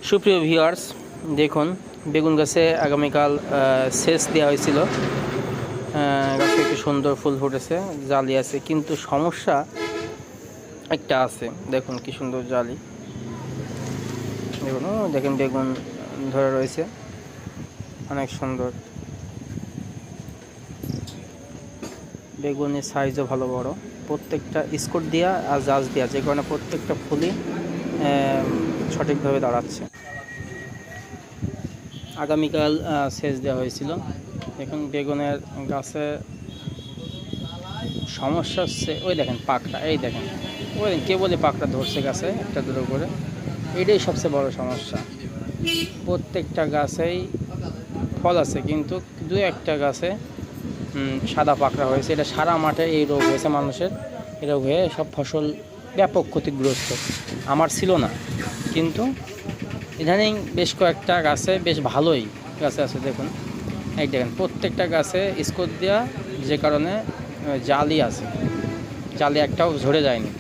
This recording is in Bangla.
সুপ্রিয় ভিউয়ার্স, দেখুন বেগুন গাছে আগামীকাল সেচ দেওয়া হয়েছিল। গাছে একটু সুন্দর ফুল ফুটেছে, জালি আছে, কিন্তু সমস্যা একটা আছে। দেখুন কি সুন্দর জালি, দেখুন দেখেন বেগুন ধরে রয়েছে, অনেক সুন্দর। বেগুনের সাইজও ভালো বড়, প্রত্যেকটা স্কোর দেওয়া আর জাজ দেওয়া, যে কারণে প্রত্যেকটা ফুলই সঠিকভাবে দাঁড়াচ্ছে। আগামীকাল সেচ দেওয়া হয়েছিল। এখন বেগুনের গাছে সমস্যা হচ্ছে, ওই দেখেন পাকড়া, এই দেখেন ওই কেবলই পাকড়া ধরছে গাছে একটা দুটো করে, এটাই সবচেয়ে বড় সমস্যা। প্রত্যেকটা গাছেই ফল আছে, কিন্তু দু একটা গাছে সাদা পাকড়া হয়েছে। এটা সারা মাঠে এই রোগ হয়েছে মানুষের, এই রোগ হয়ে সব ফসল ব্যাপক ক্ষতিগ্রস্ত। আমার ছিল না, কিন্তু ইদানিং বেশ কয়েকটা গাছে বেশ ভালোই গাছে আছে। দেখুন এই দেখেন প্রত্যেকটা গাছে স্কোর দেওয়া, যে কারণে জালি আছে, জালি একটাও ঝরে যায়নি।